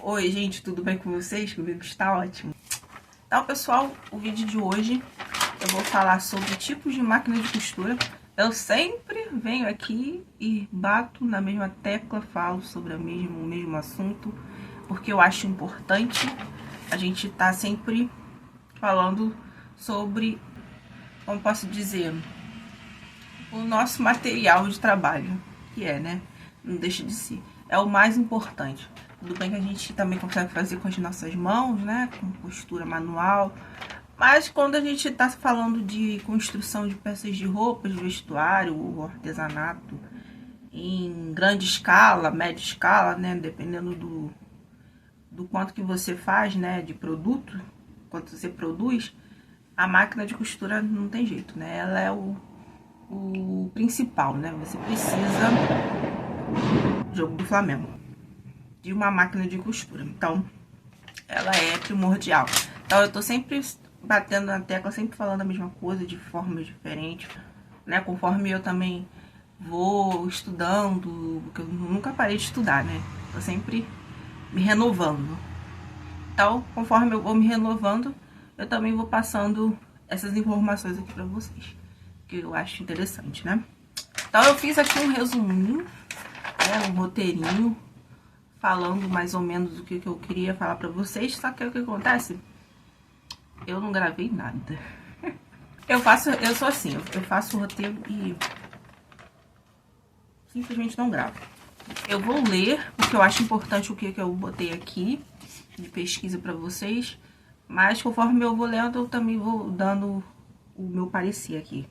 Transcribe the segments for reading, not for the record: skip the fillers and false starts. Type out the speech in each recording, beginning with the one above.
Oi, gente, tudo bem com vocês? Comigo está ótimo. Então, pessoal, o vídeo de hoje eu vou falar sobre tipos de máquina de costura. Eu sempre venho aqui e bato na mesma tecla, falo sobre o mesmo assunto, porque eu acho importante a gente estar sempre falando sobre, como posso dizer, o nosso material de trabalho, que é, né? Não deixa de ser. É o mais importante. Tudo bem que a gente também consegue fazer com as nossas mãos, né? Com costura manual. Mas quando a gente está falando de construção de peças de roupas, de vestuário ou artesanato, em grande escala, média escala, né? Dependendo do quanto que você faz, né? De produto, quanto você produz, a máquina de costura não tem jeito, né? Ela é o principal, né? Você precisa, jogo do Flamengo, de uma máquina de costura. Então, ela é primordial. Então, eu tô sempre batendo na tecla, sempre falando a mesma coisa de formas diferentes, né? Conforme eu também vou estudando, porque eu nunca parei de estudar, né? Tô sempre me renovando. Então, conforme eu vou me renovando, eu também vou passando essas informações aqui pra vocês, que eu acho interessante, né? Então, eu fiz aqui um resuminho, né? Um roteirinho, falando mais ou menos o que eu queria falar pra vocês. Só que o que acontece? Eu não gravei nada. Eu sou assim, eu faço o roteiro e simplesmente não gravo. Eu vou ler, porque eu acho importante o que eu botei aqui de pesquisa pra vocês. Mas conforme eu vou lendo, eu também vou dando o meu parecer aqui.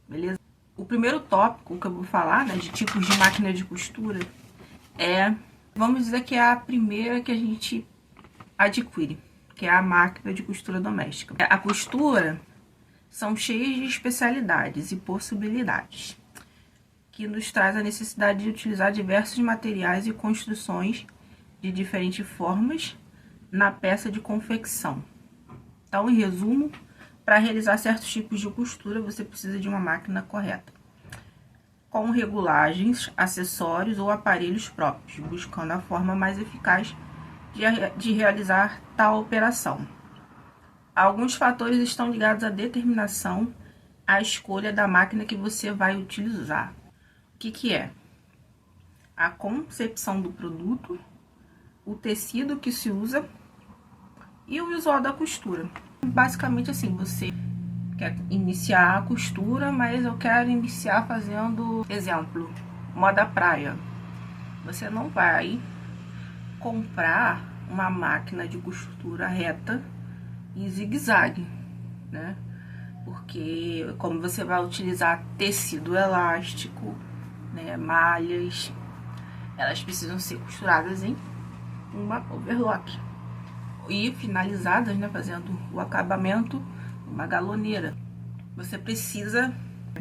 Beleza? O primeiro tópico que eu vou falar, né, de tipos de máquina de costura, vamos dizer que é a primeira que a gente adquire, que é a máquina de costura doméstica. A costura são cheias de especialidades e possibilidades, que nos traz a necessidade de utilizar diversos materiais e construções de diferentes formas na peça de confecção. Então, em resumo, para realizar certos tipos de costura, você precisa de uma máquina correta, com regulagens, acessórios ou aparelhos próprios, buscando a forma mais eficaz de realizar tal operação. Alguns fatores estão ligados à determinação, à escolha da máquina que você vai utilizar. O que é? A concepção do produto, o tecido que se usa e o visual da costura. Basicamente assim, você quer iniciar a costura, mas eu quero iniciar fazendo, exemplo, moda praia. Você não vai comprar uma máquina de costura reta em zigue-zague, né? Porque como você vai utilizar tecido elástico, né, malhas, elas precisam ser costuradas em uma overlock e finalizadas, né, fazendo o acabamento uma galoneira. Você precisa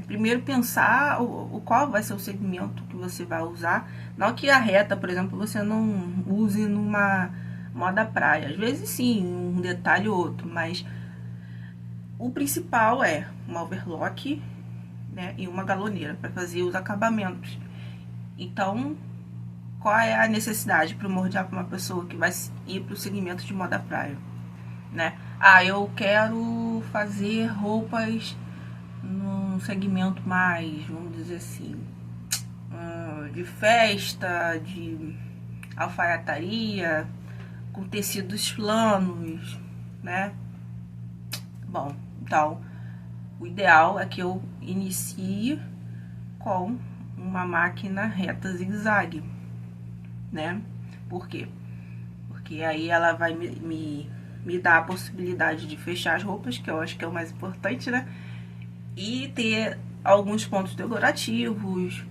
primeiro pensar qual vai ser o segmento que você vai usar. Não que a reta, por exemplo, você não use numa moda praia. Às vezes sim, um detalhe ou outro, mas o principal é uma overlock, né, e uma galoneira para fazer os acabamentos. Então, qual é a necessidade primordial para uma pessoa que vai ir para o segmento de moda praia, né? Ah, eu quero fazer roupas num segmento mais, vamos dizer assim, de festa, de alfaiataria, com tecidos planos, né? Bom, então, o ideal é que eu inicie com uma máquina reta zigue-zague, né? Por quê? Porque aí ela vai me dar a possibilidade de fechar as roupas, que eu acho que é o mais importante, né? E ter alguns pontos decorativos.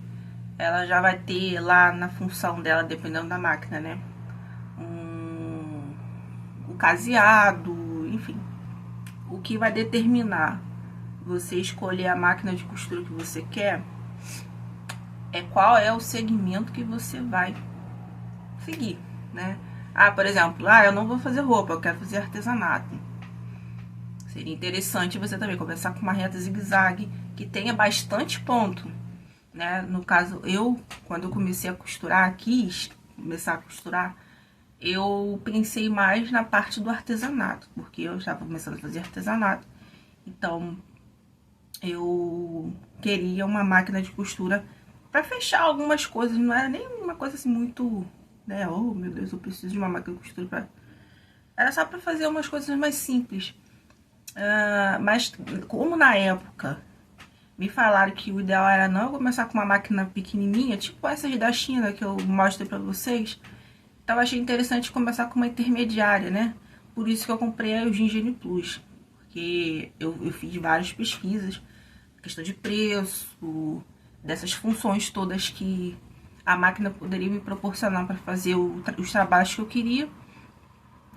Ela já vai ter lá na função dela, dependendo da máquina, né? Um caseado, enfim. O que vai determinar você escolher a máquina de costura que você quer é qual é o segmento que você vai seguir, né? Ah, por exemplo, eu não vou fazer roupa, eu quero fazer artesanato. Seria interessante você também começar com uma reta zigue-zague que tenha bastante ponto, né? No caso, quando eu comecei a costurar, quis começar a costurar, eu pensei mais na parte do artesanato, porque eu estava começando a fazer artesanato. Então, eu queria uma máquina de costura para fechar algumas coisas. Não era nem uma coisa assim muito, né? Oh, meu Deus, eu preciso de uma máquina de costura para... Era só para fazer umas coisas mais simples. Mas como na época me falaram que o ideal era não começar com uma máquina pequenininha, tipo essas da China que eu mostro para vocês, então eu achei interessante começar com uma intermediária, né? Por isso que eu comprei a Gingene Plus, porque eu fiz várias pesquisas, questão de preço, dessas funções todas que a máquina poderia me proporcionar para fazer os trabalhos que eu queria.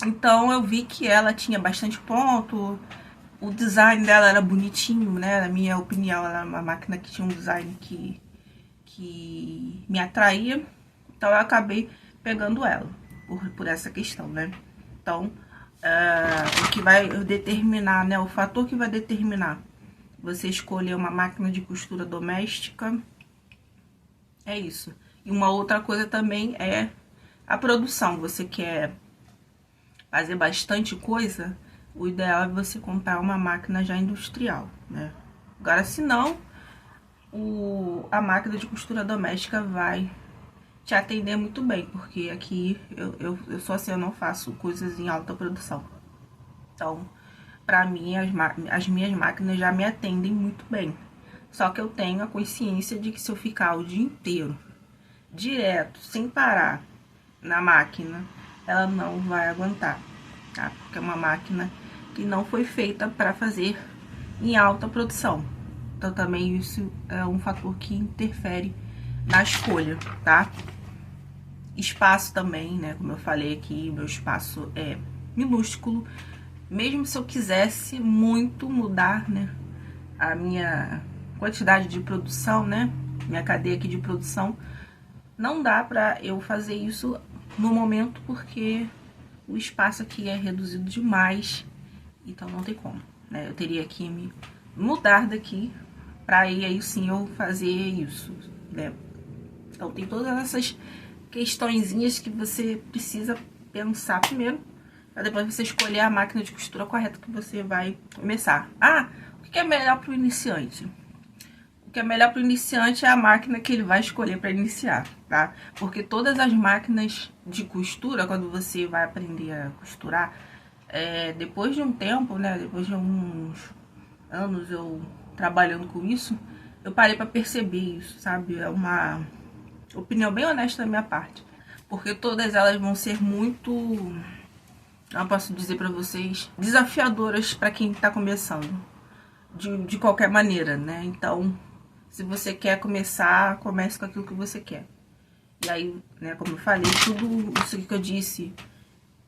Então eu vi que ela tinha bastante ponto, o design dela era bonitinho, né? Na minha opinião, ela era uma máquina que tinha um design que me atraía. Então eu acabei pegando ela por essa questão, né? Então, o que vai determinar, né? O fator que vai determinar você escolher uma máquina de costura doméstica é isso. E uma outra coisa também é a produção. Você quer fazer bastante coisa, o ideal é você comprar uma máquina já industrial, né? Agora, se não, a máquina de costura doméstica vai te atender muito bem, porque aqui eu sou assim, eu não faço coisas em alta produção. Então, pra mim, as minhas máquinas já me atendem muito bem. Só que eu tenho a consciência de que se eu ficar o dia inteiro, direto, sem parar, na máquina, ela não vai aguentar, tá? Porque é uma máquina que não foi feita para fazer em alta produção. Então também isso é um fator que interfere na escolha, tá? Espaço também, né? Como eu falei aqui, meu espaço é minúsculo. Mesmo se eu quisesse muito mudar, né, a minha quantidade de produção, né, minha cadeia aqui de produção, não dá pra eu fazer isso no momento, porque o espaço aqui é reduzido demais, então não tem como, né? Eu teria que me mudar daqui pra aí sim eu fazer isso, né? Então tem todas essas questõezinhas que você precisa pensar primeiro, pra depois você escolher a máquina de costura correta que você vai começar. O que é melhor pro iniciante? O que é melhor para o iniciante é a máquina que ele vai escolher para iniciar, tá? Porque todas as máquinas de costura, quando você vai aprender a costurar, depois de um tempo, né? Depois de uns anos eu trabalhando com isso, eu parei para perceber isso, sabe? É uma opinião bem honesta da minha parte. Porque todas elas vão ser muito, eu posso dizer para vocês, desafiadoras para quem tá começando. De qualquer maneira, né? Então, se você quer começar, comece com aquilo que você quer. E aí, né, como eu falei, tudo isso que eu disse,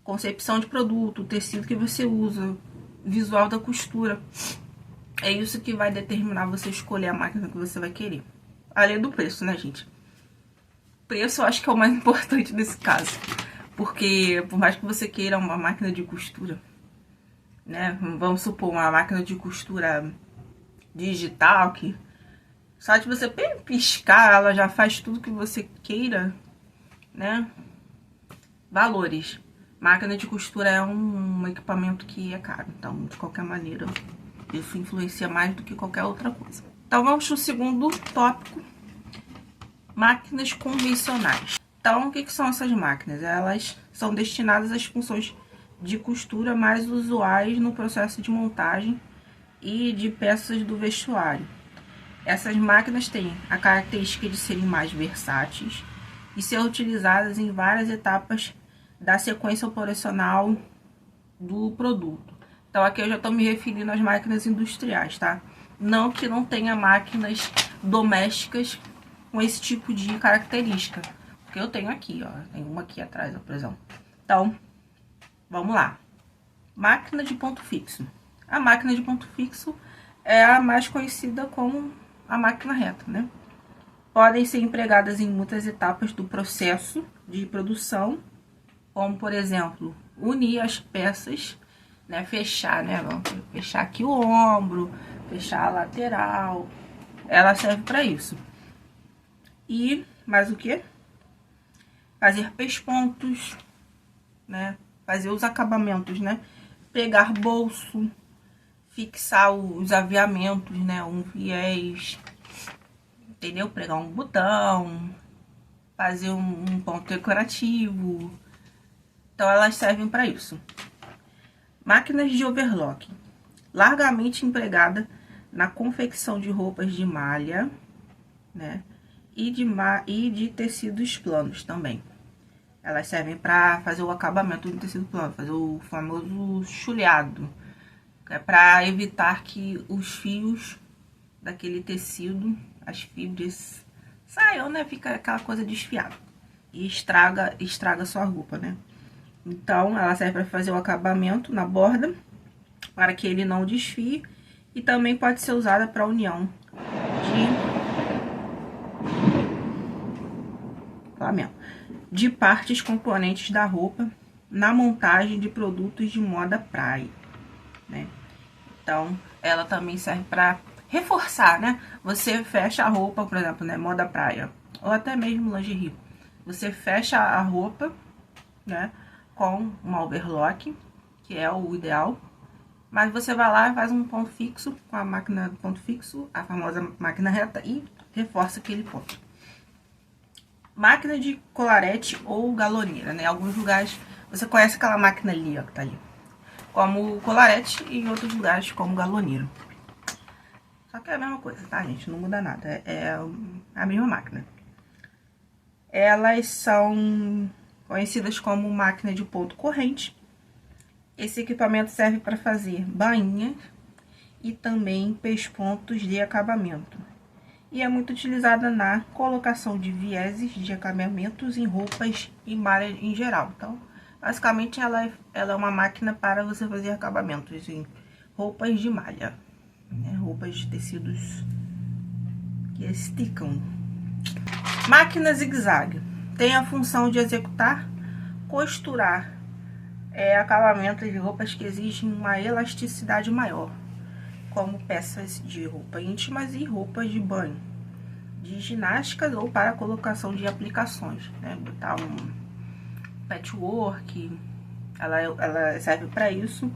concepção de produto, tecido que você usa, visual da costura, é isso que vai determinar você escolher a máquina que você vai querer. Além do preço, né, gente? Preço eu acho que é o mais importante nesse caso. Porque, por mais que você queira uma máquina de costura, né, vamos supor uma máquina de costura digital que só de você piscar, ela já faz tudo que você queira, né? Valores. Máquina de costura é um equipamento que é caro, então, de qualquer maneira, isso influencia mais do que qualquer outra coisa. Então, vamos pro segundo tópico. Máquinas convencionais. Então, o que são essas máquinas? Elas são destinadas às funções de costura mais usuais no processo de montagem e de peças do vestuário. Essas máquinas têm a característica de serem mais versáteis e ser utilizadas em várias etapas da sequência operacional do produto. Então, aqui eu já estou me referindo às máquinas industriais, tá? Não que não tenha máquinas domésticas com esse tipo de característica. Porque eu tenho aqui, ó. Tem uma aqui atrás, ó, por exemplo. Então, vamos lá. Máquina de ponto fixo. A máquina de ponto fixo é a mais conhecida como a máquina reta, né? Podem ser empregadas em muitas etapas do processo de produção, como, por exemplo, unir as peças, né? Fechar, né? Vamos fechar aqui o ombro, fechar a lateral. Ela serve para isso. E mais o que? Fazer pespontos, né? Fazer os acabamentos, né? Pegar bolso, fixar os aviamentos, né? Um viés, entendeu? Pregar um botão, fazer um ponto decorativo. Então, elas servem para isso. Máquinas de overlock, largamente empregada na confecção de roupas de malha, né? E de tecidos planos também. Elas servem para fazer o acabamento do tecido plano, fazer o famoso chulhado. É para evitar que os fios daquele tecido, as fibras, saiam, né? Fica aquela coisa desfiada. E estraga sua roupa, né? Então, ela serve para fazer o acabamento na borda, para que ele não desfie. E também pode ser usada para união de partes componentes da roupa na montagem de produtos de moda praia, né? Então, ela também serve para reforçar, né? Você fecha a roupa, por exemplo, né? Moda praia, ou até mesmo lingerie. Você fecha a roupa, né? Com uma overlock, que é o ideal. Mas você vai lá e faz um ponto fixo com a máquina do ponto fixo, a famosa máquina reta, e reforça aquele ponto. Máquina de colarete ou galoneira, né? Em alguns lugares você conhece aquela máquina ali, ó, que tá ali, como colarete, e em outros lugares como galoneiro. Só que é a mesma coisa, tá, gente? Não muda nada. É a mesma máquina. Elas são conhecidas como máquina de ponto corrente. Esse equipamento serve para fazer bainhas e também pespontos de acabamento. E é muito utilizada na colocação de vieses de acabamentos em roupas e malha em geral. Então, basicamente, ela é uma máquina para você fazer acabamentos em roupas de malha, né? Roupas de tecidos que esticam. Máquina zigue-zague tem a função de executar, costurar acabamentos de roupas que exigem uma elasticidade maior, como peças de roupa íntimas e roupas de banho, de ginástica ou para colocação de aplicações, né? Botar um patchwork, ela serve para isso.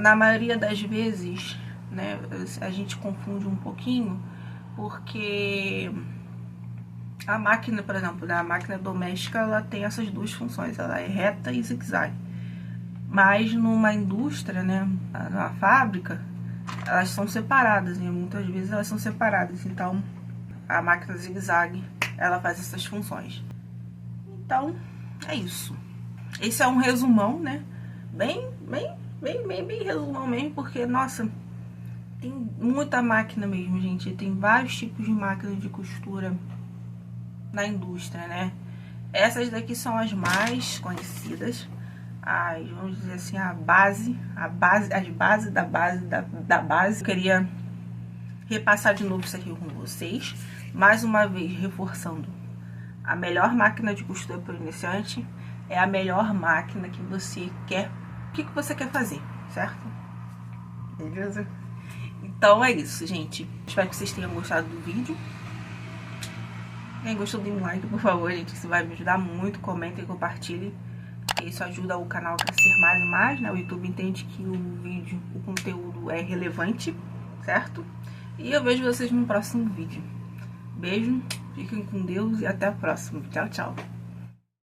Na maioria das vezes, né, a gente confunde um pouquinho, porque a máquina, por exemplo, a máquina doméstica, ela tem essas duas funções, ela é reta e zigue-zague. Mas numa indústria, né, na fábrica, elas são separadas, e muitas vezes elas são separadas. Então, a máquina zigue-zague, ela faz essas funções. Então, é isso. Esse é um resumão, né, bem resumão mesmo, porque, nossa, tem muita máquina mesmo, gente. Tem vários tipos de máquina de costura na indústria, né? Essas daqui são as mais conhecidas, vamos dizer assim, as bases da base. Eu queria repassar de novo isso aqui com vocês, mais uma vez reforçando: a melhor máquina de costura para o iniciante é a melhor máquina que você quer, o que você quer fazer, certo? Beleza? Então é isso, gente. Espero que vocês tenham gostado do vídeo. Quem gostou, dê um like, por favor, gente. Isso vai me ajudar muito. Comentem e compartilhem. Isso ajuda o canal a crescer mais e mais, né? O YouTube entende que o conteúdo é relevante, certo? E eu vejo vocês no próximo vídeo. Beijo, fiquem com Deus e até a próxima. Tchau, tchau.